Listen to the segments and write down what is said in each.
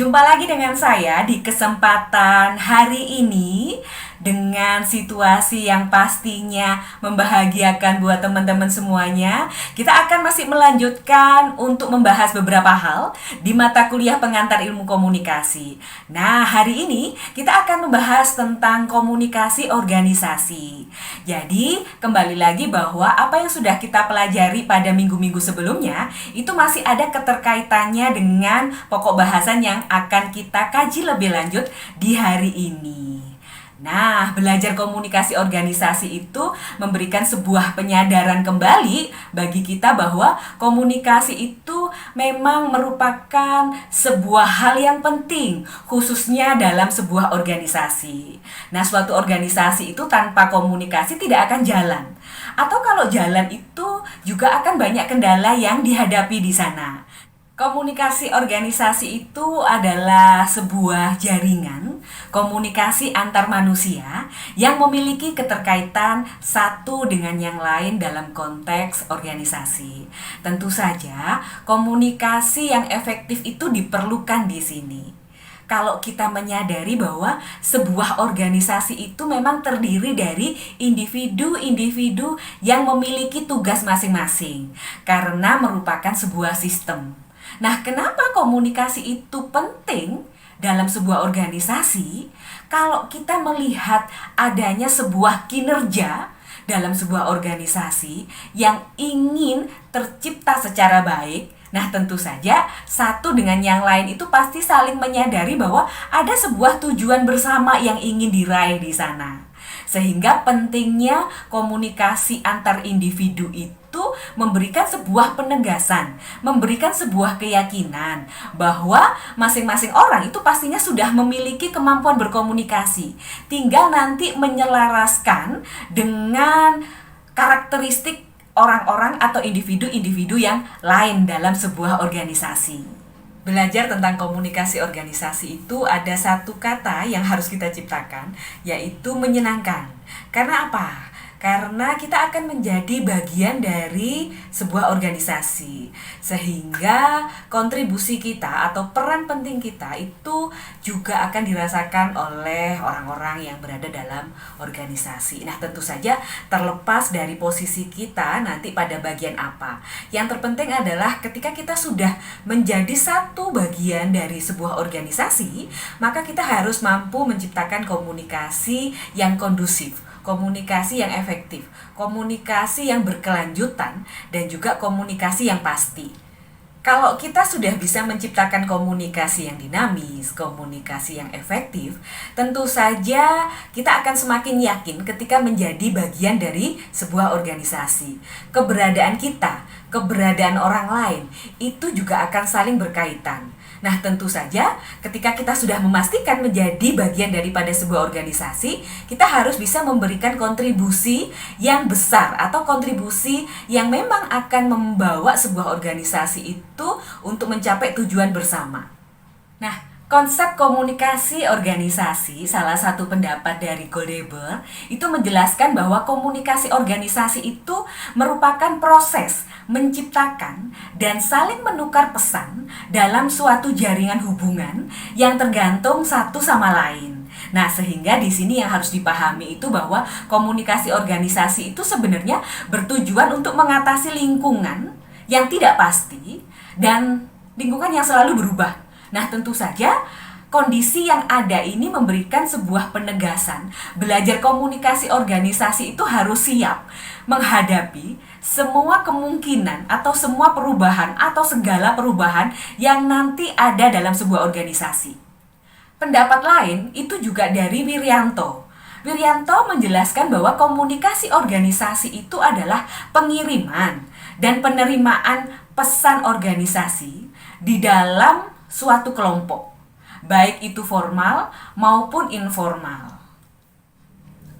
Jumpa lagi dengan saya di kesempatan hari ini dengan situasi yang pastinya membahagiakan buat teman-teman semuanya. Kita akan masih melanjutkan untuk membahas beberapa hal di mata kuliah pengantar ilmu komunikasi. Nah, hari ini kita akan membahas tentang komunikasi organisasi. Jadi, kembali lagi bahwa apa yang sudah kita pelajari pada minggu-minggu sebelumnya itu masih ada keterkaitannya dengan pokok bahasan yang akan kita kaji lebih lanjut di hari ini. Nah, belajar komunikasi organisasi itu memberikan sebuah penyadaran kembali bagi kita bahwa komunikasi itu memang merupakan sebuah hal yang penting, khususnya dalam sebuah organisasi. Nah, suatu organisasi itu tanpa komunikasi tidak akan jalan. Atau kalau jalan itu juga akan banyak kendala yang dihadapi di sana. Komunikasi organisasi itu adalah sebuah jaringan komunikasi antar manusia yang memiliki keterkaitan satu dengan yang lain dalam konteks organisasi. Tentu saja, komunikasi yang efektif itu diperlukan di sini. Kalau kita menyadari bahwa sebuah organisasi itu memang terdiri dari individu-individu yang memiliki tugas masing-masing karena merupakan sebuah sistem. Nah, kenapa komunikasi itu penting dalam sebuah organisasi? Kalau kita melihat adanya sebuah kinerja dalam sebuah organisasi yang ingin tercipta secara baik, nah tentu saja satu dengan yang lain itu pasti saling menyadari bahwa ada sebuah tujuan bersama yang ingin diraih di sana. Sehingga pentingnya komunikasi antar individu itu memberikan sebuah penegasan, memberikan sebuah keyakinan bahwa masing-masing orang itu pastinya sudah memiliki kemampuan berkomunikasi. Tinggal nanti menyelaraskan dengan karakteristik orang-orang atau individu-individu yang lain dalam sebuah organisasi. Belajar tentang komunikasi organisasi itu ada satu kata yang harus kita ciptakan, yaitu menyenangkan. Karena apa? Karena kita akan menjadi bagian dari sebuah organisasi, sehingga kontribusi kita atau peran penting kita itu juga akan dirasakan oleh orang-orang yang berada dalam organisasi. Nah, tentu saja terlepas dari posisi kita nanti pada bagian apa. Yang terpenting adalah ketika kita sudah menjadi satu bagian dari sebuah organisasi, maka kita harus mampu menciptakan komunikasi yang kondusif, komunikasi yang efektif, komunikasi yang berkelanjutan, dan juga komunikasi yang pasti. Kalau kita sudah bisa menciptakan komunikasi yang dinamis, komunikasi yang efektif, tentu saja kita akan semakin yakin ketika menjadi bagian dari sebuah organisasi. Keberadaan kita, keberadaan orang lain, itu juga akan saling berkaitan. Nah, tentu saja ketika kita sudah memastikan menjadi bagian daripada sebuah organisasi, kita harus bisa memberikan kontribusi yang besar atau kontribusi yang memang akan membawa sebuah organisasi itu untuk mencapai tujuan bersama. Nah, konsep komunikasi organisasi, salah satu pendapat dari Goldhaber, itu menjelaskan bahwa komunikasi organisasi itu merupakan proses menciptakan dan saling menukar pesan dalam suatu jaringan hubungan yang tergantung satu sama lain. Nah, sehingga di sini yang harus dipahami itu bahwa komunikasi organisasi itu sebenarnya bertujuan untuk mengatasi lingkungan yang tidak pasti dan lingkungan yang selalu berubah. Nah, tentu saja kondisi yang ada ini memberikan sebuah penegasan. Belajar komunikasi organisasi itu harus siap menghadapi semua kemungkinan atau semua perubahan atau segala perubahan yang nanti ada dalam sebuah organisasi. Pendapat lain itu juga dari Wiryanto. Wiryanto menjelaskan bahwa komunikasi organisasi itu adalah pengiriman dan penerimaan pesan organisasi di dalam suatu kelompok, baik itu formal maupun informal.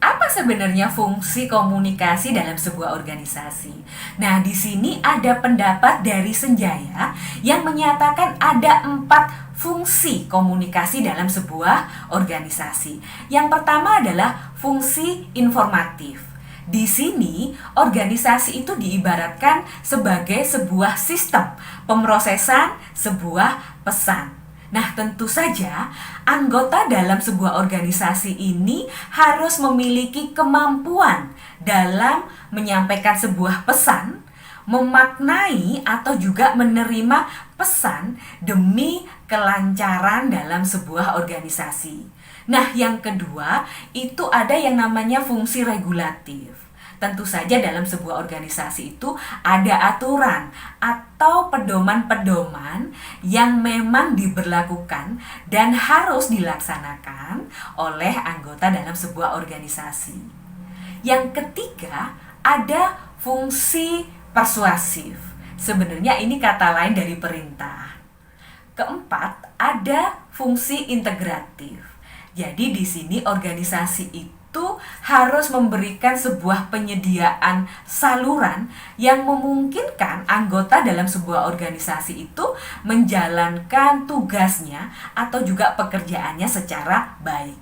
Apa sebenarnya fungsi komunikasi dalam sebuah organisasi? Nah, di sini ada pendapat dari Senjaya yang menyatakan ada 4 fungsi komunikasi dalam sebuah organisasi. Yang pertama adalah fungsi informatif. Di sini, organisasi itu diibaratkan sebagai sebuah sistem pemrosesan sebuah pesan. Nah, tentu saja anggota dalam sebuah organisasi ini harus memiliki kemampuan dalam menyampaikan sebuah pesan, memaknai atau juga menerima pesan demi kelancaran dalam sebuah organisasi. Nah, yang kedua, itu ada yang namanya fungsi regulatif. Tentu saja dalam sebuah organisasi itu ada aturan atau pedoman-pedoman yang memang diberlakukan dan harus dilaksanakan oleh anggota dalam sebuah organisasi. Yang ketiga, ada fungsi persuasif. Sebenarnya ini kata lain dari perintah. Keempat, ada fungsi integratif. Jadi di sini organisasi itu harus memberikan sebuah penyediaan saluran yang memungkinkan anggota dalam sebuah organisasi itu menjalankan tugasnya atau juga pekerjaannya secara baik.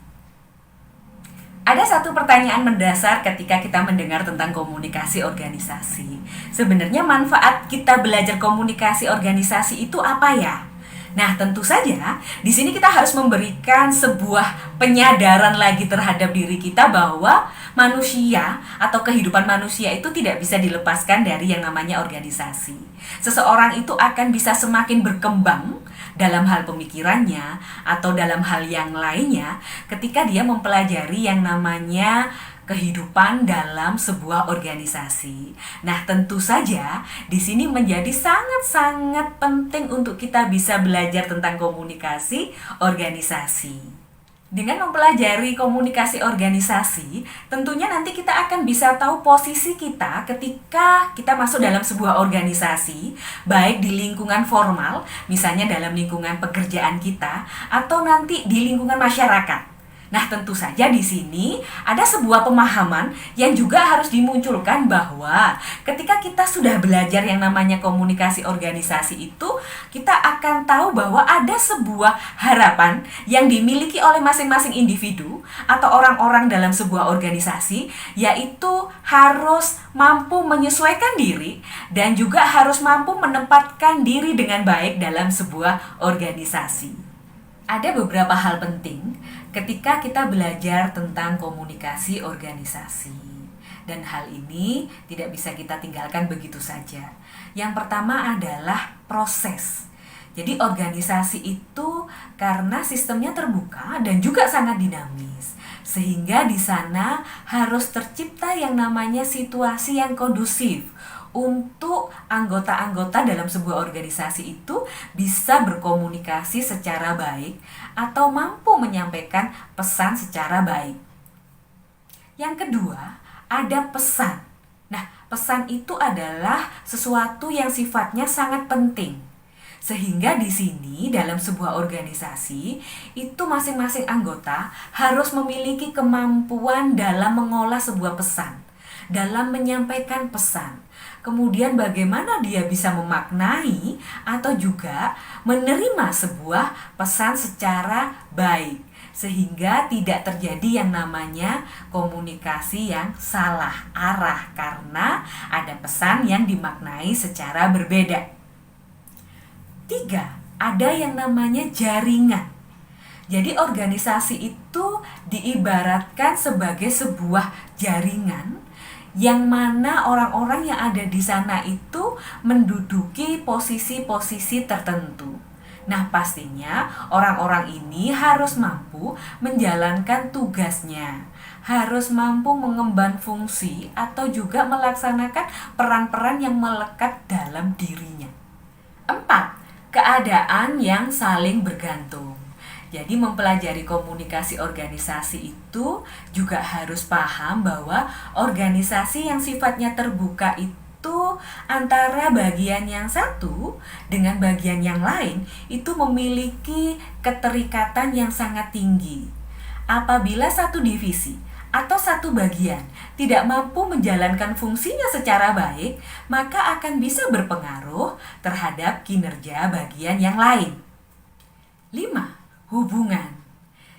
Ada satu pertanyaan mendasar ketika kita mendengar tentang komunikasi organisasi. Sebenarnya manfaat kita belajar komunikasi organisasi itu apa ya? Nah, tentu saja di sini kita harus memberikan sebuah penyadaran lagi terhadap diri kita bahwa manusia atau kehidupan manusia itu tidak bisa dilepaskan dari yang namanya organisasi. Seseorang itu akan bisa semakin berkembang dalam hal pemikirannya atau dalam hal yang lainnya ketika dia mempelajari yang namanya kehidupan dalam sebuah organisasi. Nah, tentu saja di sini menjadi sangat-sangat penting untuk kita bisa belajar tentang komunikasi organisasi. Dengan mempelajari komunikasi organisasi, tentunya nanti kita akan bisa tahu posisi kita ketika kita masuk dalam sebuah organisasi, baik di lingkungan formal, misalnya dalam lingkungan pekerjaan kita, atau nanti di lingkungan masyarakat. Nah, tentu saja di sini ada sebuah pemahaman yang juga harus dimunculkan bahwa ketika kita sudah belajar yang namanya komunikasi organisasi itu, kita akan tahu bahwa ada sebuah harapan yang dimiliki oleh masing-masing individu atau orang-orang dalam sebuah organisasi, yaitu harus mampu menyesuaikan diri dan juga harus mampu menempatkan diri dengan baik dalam sebuah organisasi. Ada beberapa hal penting ketika kita belajar tentang komunikasi organisasi. Dan hal ini tidak bisa kita tinggalkan begitu saja. Yang pertama adalah proses. Jadi organisasi itu karena sistemnya terbuka dan juga sangat dinamis. Sehingga di sana harus tercipta yang namanya situasi yang kondusif untuk anggota-anggota dalam sebuah organisasi itu bisa berkomunikasi secara baik atau mampu menyampaikan pesan secara baik. Yang kedua, ada pesan. Nah, pesan itu adalah sesuatu yang sifatnya sangat penting. Sehingga di sini dalam sebuah organisasi itu masing-masing anggota harus memiliki kemampuan dalam mengolah sebuah pesan, dalam menyampaikan pesan. Kemudian bagaimana dia bisa memaknai atau juga menerima sebuah pesan secara baik sehingga tidak terjadi yang namanya komunikasi yang salah arah karena ada pesan yang dimaknai secara berbeda. 3, ada yang namanya jaringan. Jadi organisasi itu diibaratkan sebagai sebuah jaringan yang mana orang-orang yang ada di sana itu menduduki posisi-posisi tertentu. Nah, pastinya orang-orang ini harus mampu menjalankan tugasnya, harus mampu mengemban fungsi atau juga melaksanakan peran-peran yang melekat dalam dirinya. 4, keadaan yang saling bergantung. Jadi mempelajari komunikasi organisasi itu juga harus paham bahwa organisasi yang sifatnya terbuka itu antara bagian yang satu dengan bagian yang lain itu memiliki keterikatan yang sangat tinggi. Apabila satu divisi atau satu bagian tidak mampu menjalankan fungsinya secara baik, maka akan bisa berpengaruh terhadap kinerja bagian yang lain. 5. Hubungan.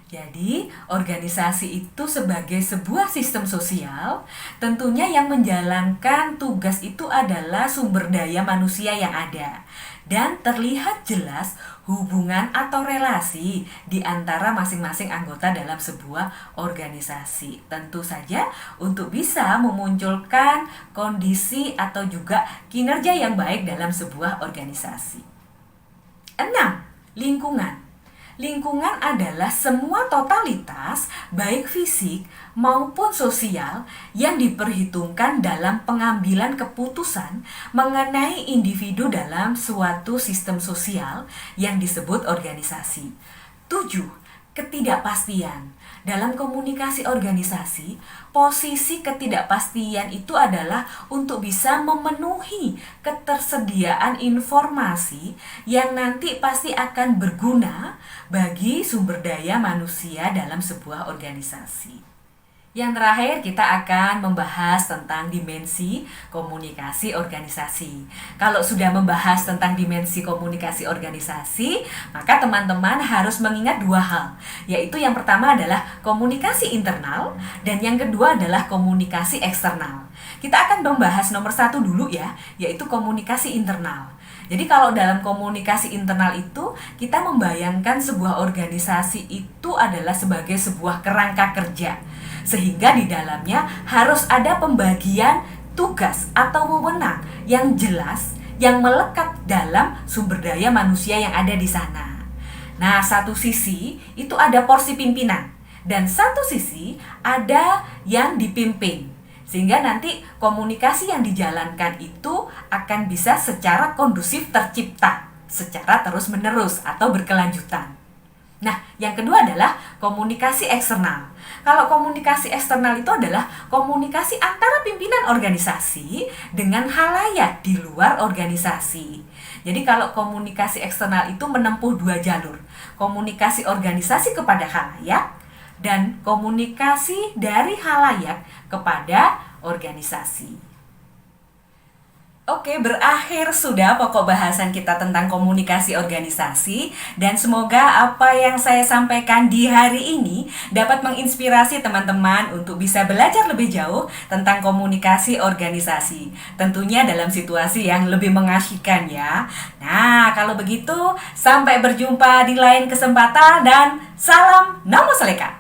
Jadi, organisasi itu sebagai sebuah sistem sosial, tentunya yang menjalankan tugas itu adalah sumber daya manusia yang ada. dan terlihat jelas hubungan atau relasi di antara masing-masing anggota dalam sebuah organisasi. Tentu saja untuk bisa memunculkan kondisi atau juga kinerja yang baik dalam sebuah organisasi. 6. Lingkungan. Lingkungan adalah semua totalitas, baik fisik maupun sosial, yang diperhitungkan dalam pengambilan keputusan mengenai individu dalam suatu sistem sosial yang disebut organisasi. 7. Ketidakpastian. Dalam komunikasi organisasi, posisi ketidakpastian itu adalah untuk bisa memenuhi ketersediaan informasi yang nanti pasti akan berguna bagi sumber daya manusia dalam sebuah organisasi. Yang terakhir, kita akan membahas tentang dimensi komunikasi organisasi. Kalau sudah membahas tentang dimensi komunikasi organisasi, maka teman-teman harus mengingat dua hal, yaitu yang pertama adalah komunikasi internal dan yang kedua adalah komunikasi eksternal. Kita akan membahas nomor 1 dulu ya, yaitu komunikasi internal. Jadi kalau dalam komunikasi internal itu, kita membayangkan sebuah organisasi itu adalah sebagai sebuah kerangka kerja, sehingga di dalamnya harus ada pembagian tugas atau wewenang yang jelas, yang melekat dalam sumber daya manusia yang ada di sana. Nah, satu sisi itu ada porsi pimpinan, dan satu sisi ada yang dipimpin. Sehingga nanti komunikasi yang dijalankan itu akan bisa secara kondusif tercipta, secara terus-menerus atau berkelanjutan. Nah, yang kedua adalah komunikasi eksternal. Kalau komunikasi eksternal itu adalah komunikasi antara pimpinan organisasi dengan khalayak di luar organisasi. Jadi kalau komunikasi eksternal itu menempuh dua jalur, komunikasi organisasi kepada khalayak dan komunikasi dari khalayak kepada organisasi. Oke, berakhir sudah pokok bahasan kita tentang komunikasi organisasi, dan semoga apa yang saya sampaikan di hari ini dapat menginspirasi teman-teman untuk bisa belajar lebih jauh tentang komunikasi organisasi. Tentunya dalam situasi yang lebih mengasyikkan ya. Nah, kalau begitu sampai berjumpa di lain kesempatan dan salam Namo Seleka.